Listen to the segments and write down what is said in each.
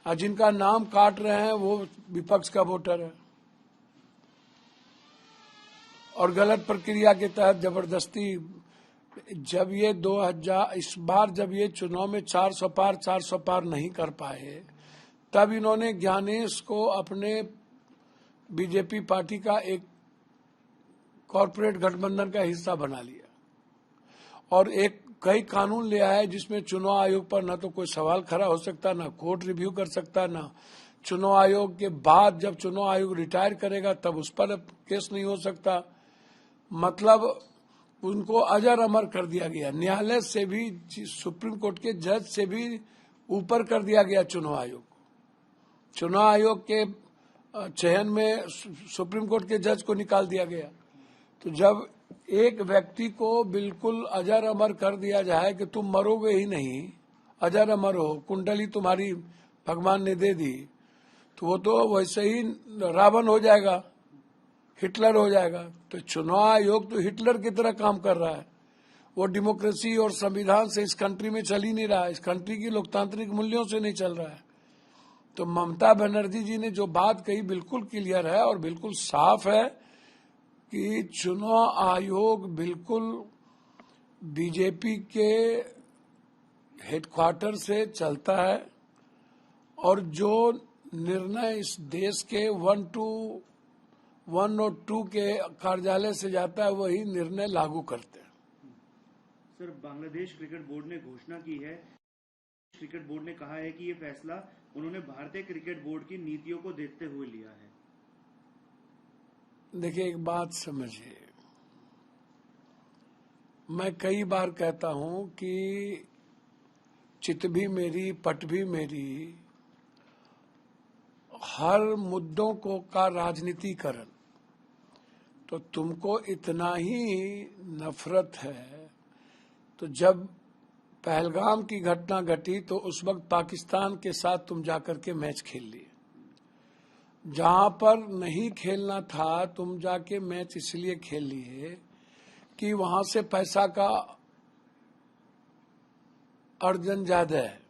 और जिनका नाम काट रहे हैं वो विपक्ष का वोटर है और गलत प्रक्रिया के तहत जबरदस्ती। जब ये 2000 इस बार जब ये चुनाव में 400 पार नहीं कर पाए, तब इन्होंने ज्ञानेश को अपने बीजेपी पार्टी का एक कॉरपोरेट गठबंधन का हिस्सा बना लिया और एक कई कानून ले आए जिसमें चुनाव आयोग पर न तो कोई सवाल खड़ा हो सकता, न कोर्ट रिव्यू कर सकता, न चुनाव आयोग के बाद जब चुनाव आयोग रिटायर करेगा तब उस पर केस नहीं हो सकता। मतलब उनको अजर अमर कर दिया गया, न्यायालय से भी, सुप्रीम कोर्ट के जज से भी ऊपर कर दिया गया चुनाव आयोग। चुनाव आयोग के चयन में सुप्रीम कोर्ट के जज को निकाल दिया गया। तो जब एक व्यक्ति को बिल्कुल अजर अमर कर दिया जाए कि तुम मरोगे ही नहीं, अजर अमर हो, कुंडली तुम्हारी भगवान ने दे दी, तो वो तो वैसे ही रावण हो जाएगा, हिटलर हो जाएगा। तो चुनाव आयोग तो हिटलर की तरह काम कर रहा है। वो डेमोक्रेसी और संविधान से इस कंट्री में चल ही नहीं रहा है, इस कंट्री की लोकतांत्रिक मूल्यों से नहीं चल रहा है। तो ममता बनर्जी जी ने जो बात कही बिल्कुल क्लियर है और बिल्कुल साफ है कि चुनाव आयोग बिल्कुल बीजेपी के हेडक्वार्टर से चलता है और जो निर्णय इस देश के 1 और 2 के कार्यालय से जाता है वही निर्णय लागू करते हैं। सर, बांग्लादेश क्रिकेट बोर्ड ने घोषणा की है, क्रिकेट बोर्ड ने कहा है कि ये फैसला उन्होंने भारतीय क्रिकेट बोर्ड की नीतियों को देखते हुए लिया है। देखिए, एक बात समझिए, मैं कई बार कहता हूं कि चित भी मेरी पट भी मेरी, हर मुद्दों को का राजनीतिकरण। तो तुमको इतना ही नफरत है, तो जब पहलगाम की घटना घटी तो उस वक्त पाकिस्तान के साथ तुम जाकर के मैच खेल लिए, जहां पर नहीं खेलना था तुम जाके मैच इसलिए खेल लिए कि वहां से पैसा का अर्जन ज्यादा है।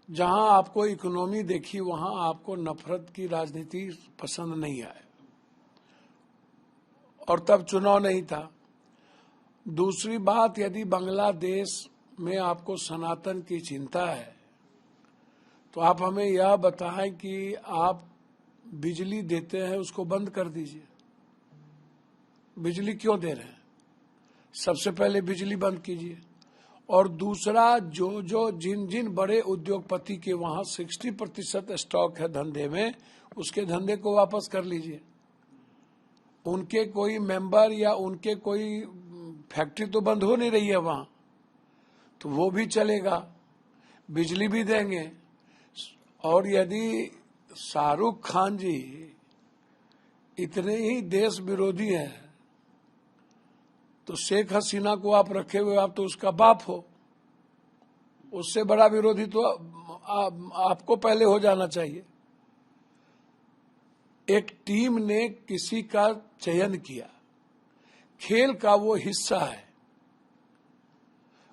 जहां आपको इकोनॉमी देखी वहां आपको नफरत की राजनीति पसंद नहीं आए और तब चुनाव नहीं था। दूसरी बात, यदि बांग्लादेश में आपको सनातन की चिंता है तो आप हमें यह बताएं कि आप बिजली देते हैं उसको बंद कर दीजिए। बिजली क्यों दे रहे हैं? सबसे पहले बिजली बंद कीजिए। और दूसरा, जिन बड़े उद्योगपति के वहां 60% स्टॉक है धंधे में, उसके धंधे को वापस कर लीजिए। उनके कोई मेंबर या उनके कोई फैक्ट्री तो बंद हो नहीं रही है वहां, तो वो भी चलेगा, बिजली भी देंगे। और यदि शाहरुख खान जी इतने ही देश विरोधी हैं तो शेख हसीना को आप रखे हुए, आप तो उसका बाप हो। उससे बड़ा विरोधी तो आपको पहले हो जाना चाहिए। एक टीम ने किसी का चयन किया, खेल का वो हिस्सा है,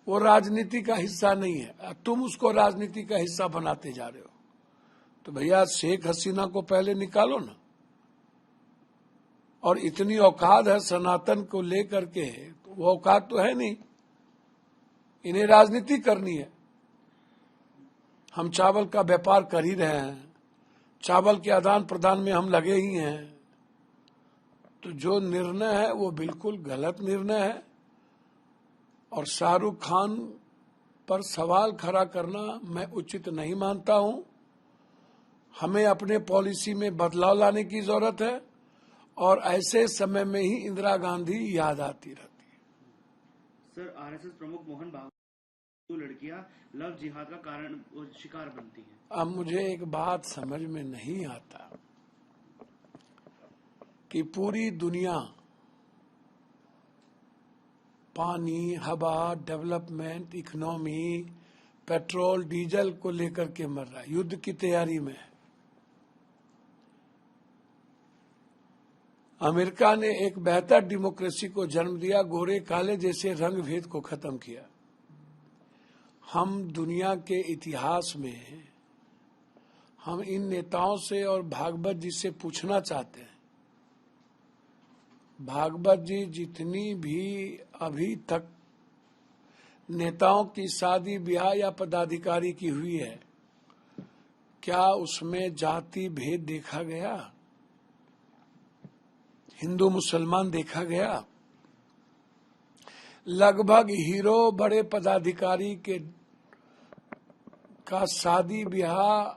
वो राजनीति का हिस्सा नहीं है। तुम उसको राजनीति का हिस्सा बनाते जा रहे हो। तो भैया शेख हसीना को पहले निकालो ना। और इतनी औकात है सनातन को लेकर के, तो वो औकात तो है नहीं, इन्हें राजनीति करनी है। हम चावल का व्यापार कर ही रहे हैं, चावल के आदान प्रदान में हम लगे ही हैं। तो जो निर्णय है वो बिल्कुल गलत निर्णय है और शाहरुख खान पर सवाल खड़ा करना मैं उचित नहीं मानता हूं। हमें अपने पॉलिसी में बदलाव लाने की जरूरत है और ऐसे समय में ही इंदिरा गांधी याद आती रहती है। सर, आरएसएस प्रमुख मोहन भागवत, दो लड़कियां लव जिहाद का कारण शिकार बनती हैं। अब मुझे एक बात समझ में नहीं आता कि पूरी दुनिया पानी, हवा, डेवलपमेंट, इकोनॉमी, पेट्रोल, डीजल को लेकर के मर रहा है, युद्ध की तैयारी में है। अमेरिका ने एक बेहतर डेमोक्रेसी को जन्म दिया, गोरे काले जैसे रंग भेद को खत्म किया। हम दुनिया के इतिहास में हम इन नेताओं से और भागवत जी से पूछना चाहते हैं, भागवत जी जितनी भी अभी तक नेताओं की शादी ब्याह या पदाधिकारी की हुई है, क्या उसमें जाति भेद देखा गया? हिंदू मुसलमान देखा गया? लगभग हीरो बड़े पदाधिकारी के का शादी ब्याह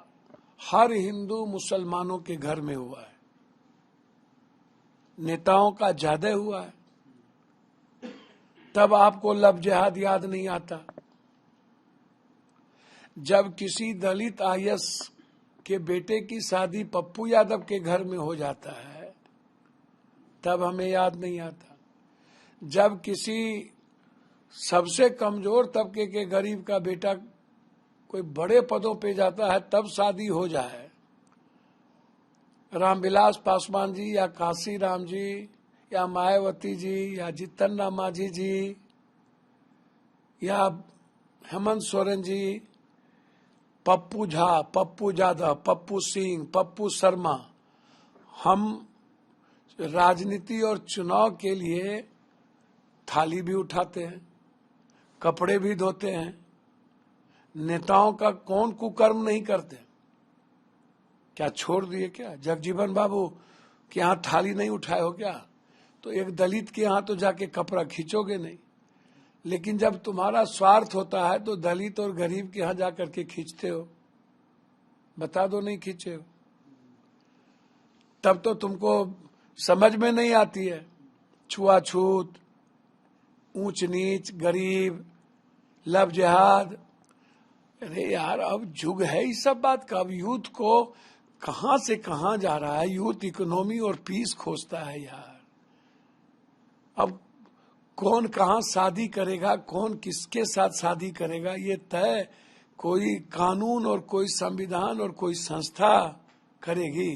हर हिंदू मुसलमानों के घर में हुआ है, नेताओं का ज्यादा हुआ है। तब आपको लव जिहाद याद नहीं आता। जब किसी दलित आईएएस के बेटे की शादी पप्पू यादव के घर में हो जाता है, तब हमें याद नहीं आता। जब किसी सबसे कमजोर तबके के गरीब का बेटा कोई बड़े पदों पे जाता है, तब शादी हो जाए, रामविलास पासवान जी या काशी राम जी या मायावती जी या जीतन राम मांझी जी या हेमंत सोरेन जी, पप्पू झा, पप्पू यादव, पप्पू सिंह, पप्पू शर्मा, हम राजनीति और चुनाव के लिए थाली भी उठाते हैं, कपड़े भी धोते हैं। नेताओं का कौन कुकर्म नहीं करते? क्या छोड़ दिए क्या? जगजीवन बाबू के यहाँ थाली नहीं उठाए हो क्या? तो एक दलित के यहाँ तो जाके कपड़ा खींचोगे नहीं, लेकिन जब तुम्हारा स्वार्थ होता है तो दलित और गरीब के यहाँ जाकर के खींचते हो। बता दो नहीं खींचे हो, तब तो तुमको समझ में नहीं आती है। छुआछूत, ऊंच नीच, गरीब, लव जिहाद, अरे यार अब युग है इस सब बात का। अब यूथ को कहां से कहां जा रहा है, यूथ इकोनॉमी और पीस खोजता है यार। अब कौन कहां शादी करेगा, कौन किसके साथ शादी करेगा, ये तय कोई कानून और कोई संविधान और कोई संस्था करेगी।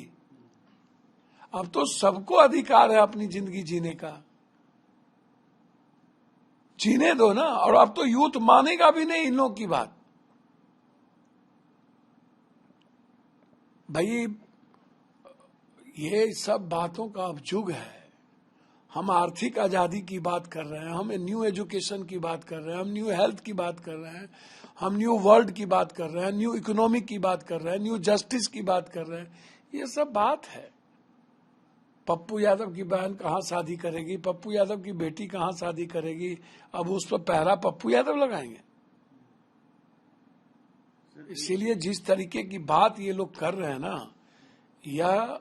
अब तो सबको अधिकार है अपनी जिंदगी जीने का, जीने दो ना। और अब तो यूथ मानेगा भी नहीं इन लोगों की बात। भाई ये सब बातों का अब युग है। हम आर्थिक आजादी की बात कर रहे हैं, हम न्यू एजुकेशन की बात कर रहे हैं, हम न्यू हेल्थ की बात कर रहे हैं, हम न्यू वर्ल्ड की बात कर रहे हैं, न्यू इकोनॉमी की बात कर रहे हैं, न्यू जस्टिस की बात कर रहे हैं। ये सब बात है। पप्पू यादव की बहन कहाँ शादी करेगी, पप्पू यादव की बेटी कहाँ शादी करेगी, अब उस पर पहरा पप्पू यादव लगाएंगे। इसीलिए जिस तरीके की बात ये लोग कर रहे हैं ना, यह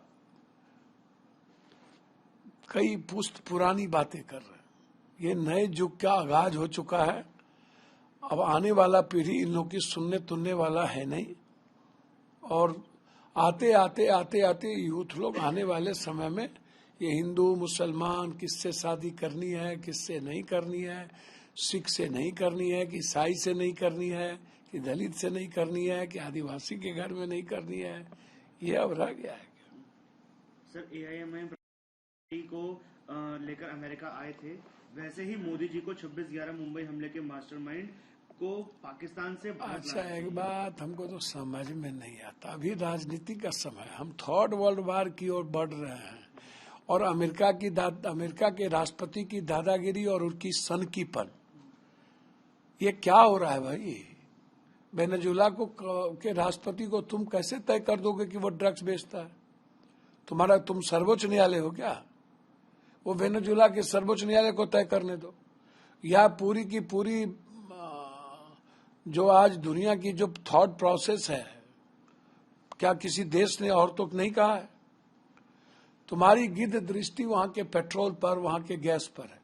कई पुश्त पुरानी बातें कर रहे हैं। ये नए युग का आगाज हो चुका है। अब आने वाला पीढ़ी इन लोग की सुनने तुनने वाला है नहीं। और आते आते आते आते यूथ लोग आने वाले समय में ये हिंदू मुसलमान किससे शादी करनी है, किससे नहीं करनी है, सिख से नहीं करनी है कि ईसाई से नहीं करनी है कि दलित से नहीं करनी है कि आदिवासी के घर में नहीं करनी है, ये अब रह गया है। सर AIMIM को लेकर अमेरिका आए थे, वैसे ही मोदी जी को 26/11 मुंबई हमले के मास्टरमाइंड को पाकिस्तान से अच्छा, एक बात हमको तो समझ में नहीं आता। अभी राजनीति का समय, हम थर्ड वर्ल्ड वार की ओर बढ़ रहे हैं और अमेरिका के राष्ट्रपति की दादागिरी और उनकी सनकीपन, ये क्या हो रहा है भाई? वेनेजुएला के राष्ट्रपति को तुम कैसे तय कर दोगे कि वो ड्रग्स बेचता है? तुम सर्वोच्च न्यायालय हो क्या? वो वेनेजुएला के सर्वोच्च न्यायालय को तय करने दो। या पूरी की पूरी जो आज दुनिया की जो थॉट प्रोसेस है, क्या किसी देश ने औरतों को नहीं कहा है? तुम्हारी गिद्ध दृष्टि वहां के पेट्रोल पर, वहां के गैस पर है।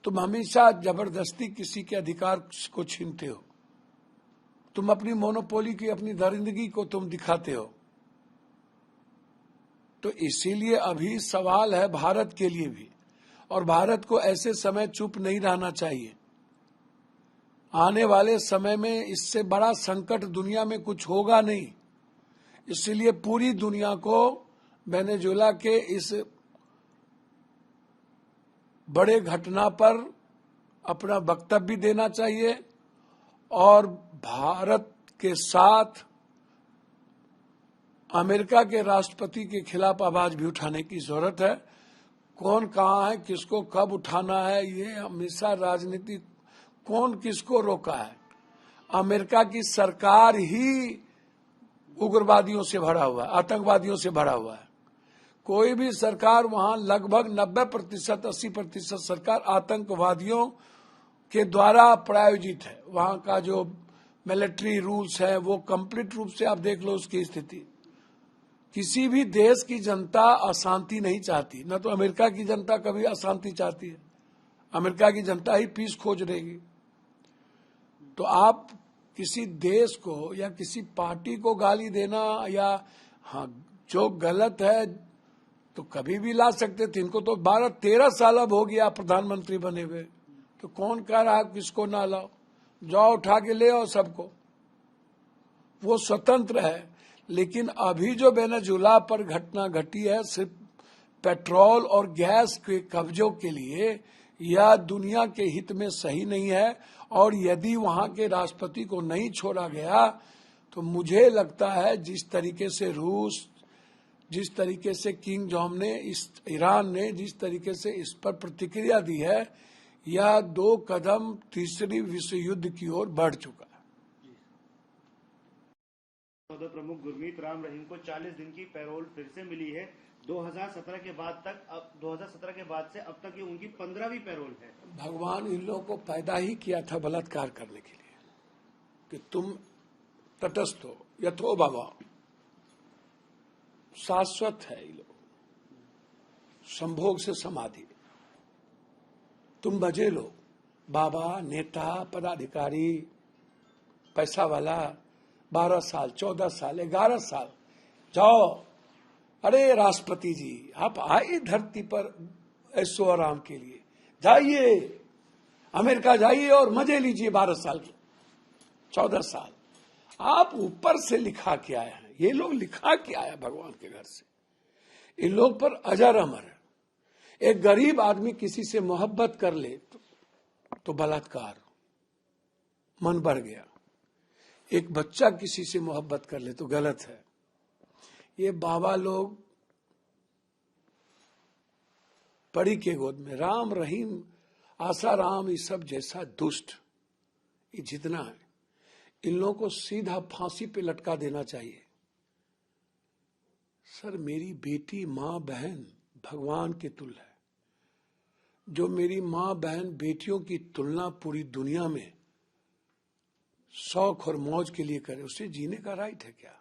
तुम हमेशा जबरदस्ती किसी के अधिकार को छीनते हो। तुम अपनी मोनोपोली की, अपनी दरिंदगी को तुम दिखाते हो। तो इसीलिए अभी सवाल है भारत के लिए भी, और भारत को ऐसे समय चुप नहीं रहना चाहिए। आने वाले समय में इससे बड़ा संकट दुनिया में कुछ होगा नहीं। इसीलिए पूरी दुनिया को वेनेजुएला के इस बड़े घटना पर अपना वक्तव्य देना चाहिए और भारत के साथ अमेरिका के राष्ट्रपति के खिलाफ आवाज भी उठाने की जरूरत है। कौन कहाँ है, किसको कब उठाना है, ये हमेशा राजनीति, कौन किसको रोका है। अमेरिका की सरकार ही उग्रवादियों से भरा हुआ है, आतंकवादियों से भरा हुआ है। कोई भी सरकार वहां लगभग 90%, 80% सरकार आतंकवादियों के द्वारा प्रायोजित है। वहां का जो मिलिट्री रूल्स है वो कंप्लीट रूप से आप देख लो उसकी स्थिति। किसी भी देश की जनता अशांति नहीं चाहती, न तो अमेरिका की जनता कभी अशांति चाहती है। अमेरिका की जनता ही पीस खोज रहेगी। तो आप किसी देश को या किसी पार्टी को गाली देना या हाँ जो गलत है तो कभी भी ला सकते थे। इनको तो 12-13 साल अब हो गया प्रधानमंत्री बने हुए, तो कौन कह रहा है किसको ना लाओ, जाओ उठा के ले आओ सबको, वो स्वतंत्र है। लेकिन अभी जो वेनेजुला पर घटना घटी है सिर्फ पेट्रोल और गैस के कब्जों के लिए, यह दुनिया के हित में सही नहीं है। और यदि वहां के राष्ट्रपति को नहीं छोड़ा गया तो मुझे लगता है जिस तरीके से रूस, जिस तरीके से किंग जॉम ने, ईरान ने जिस तरीके से इस पर प्रतिक्रिया दी है, यह 2 कदम तीसरी विश्व युद्ध की ओर बढ़ चुका है। प्रमुख गुरमीत राम रहीम को 40 दिन की पैरोल फिर से मिली है। 2017 के बाद तक, अब 2017 के बाद से अब तक ये उनकी 15वीं पैरोल है। भगवान इन लोगों को पैदा ही किया था बलात्कार करने के लिए, कि तुम तटस्थ हो, यथो भव, शाश्वत है ये लोग, संभोग से समाधि। तुम बजे लो, बाबा, नेता, पदाधिकारी, पैसा वाला, 12 साल, 14 साल, 11 साल जाओ। अरे राष्ट्रपति जी, आप आए धरती पर ऐशो आराम के लिए, जाइए अमेरिका जाइए और मजे लीजिए 12 साल के, 14 साल। आप ऊपर से लिखा के आए हैं, ये लोग लिखा के आया भगवान के घर से। इन लोग पर अजर अमर है। एक गरीब आदमी किसी से मोहब्बत कर ले तो बलात्कार, मन बढ़ गया। एक बच्चा किसी से मोहब्बत कर ले तो गलत है। ये बाबा लोग परी के गोद में राम, रहीम, आसाराम, ये सब जैसा दुष्ट ये जितना है, इन लोगों को सीधा फांसी पे लटका देना चाहिए। सर, मेरी बेटी, माँ, बहन भगवान के तुल्य है। जो मेरी माँ, बहन, बेटियों की तुलना पूरी दुनिया में शौक और मौज के लिए करे, उसे जीने का राइट है क्या?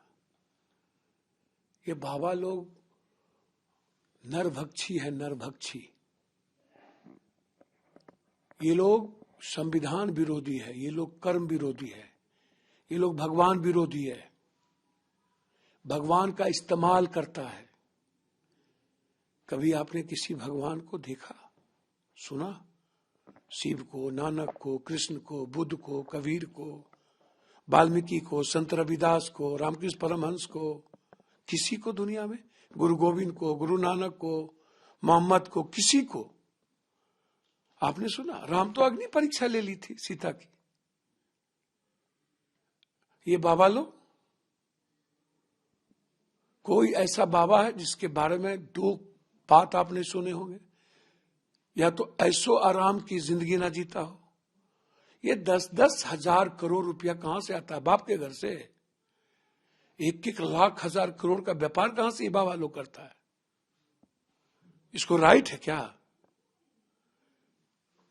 ये बाबा लोग नरभक्षी है, नरभक्षी। ये लोग संविधान विरोधी है, ये लोग कर्म विरोधी है, ये लोग भगवान विरोधी है, भगवान का इस्तेमाल करता है। कभी आपने किसी भगवान को देखा, सुना? शिव को, नानक को, कृष्ण को, बुद्ध को, कबीर को, वाल्मीकि को, संत रविदास को, रामकृष्ण परमहंस को, किसी को दुनिया में, गुरु गोविंद को, गुरु नानक को, मोहम्मद को, किसी को आपने सुना? राम तो अग्नि परीक्षा ले ली थी सीता की। ये बाबा लोग, कोई ऐसा बाबा है जिसके बारे में 2 बात आपने सुने होंगे? या तो ऐसो आराम की जिंदगी ना जीता हो। ये 10-10 हजार करोड़ रुपया कहां से आता है? बाप के घर से। 1-1 लाख हजार करोड़ का व्यापार कहां से ये बाबा लोग करता है? इसको राइट है क्या?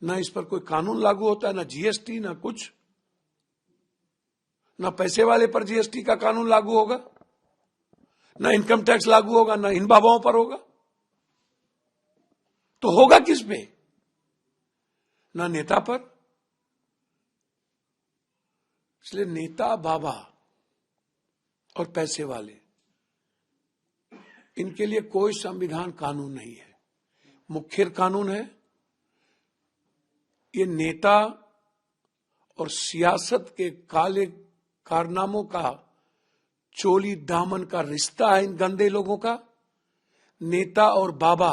ना इस पर कोई कानून लागू होता है, ना जीएसटी, ना कुछ, ना पैसे वाले पर जीएसटी का कानून लागू होगा, ना इनकम टैक्स लागू होगा, ना इन बाबाओं पर होगा। तो होगा किस पे? ना नेता पर। इसलिए नेता, बाबा और पैसे वाले, इनके लिए कोई संविधान कानून नहीं है। मुख्य कानून है ये नेता और सियासत के काले कारनामों का चोली दामन का रिश्ता है इन गंदे लोगों का। नेता और बाबा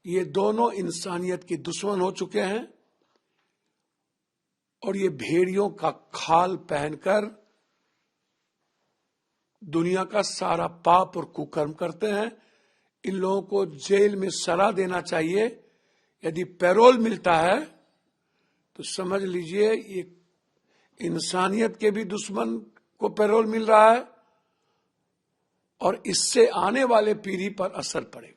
ये दोनों इंसानियत के दुश्मन हो चुके हैं और ये भेड़ियों का खाल पहनकर दुनिया का सारा पाप और कुकर्म करते हैं। इन लोगों को जेल में सजा देना चाहिए। यदि पैरोल मिलता है तो समझ लीजिए ये इंसानियत के भी दुश्मन को पैरोल मिल रहा है और इससे आने वाले पीढ़ी पर असर पड़ेगा।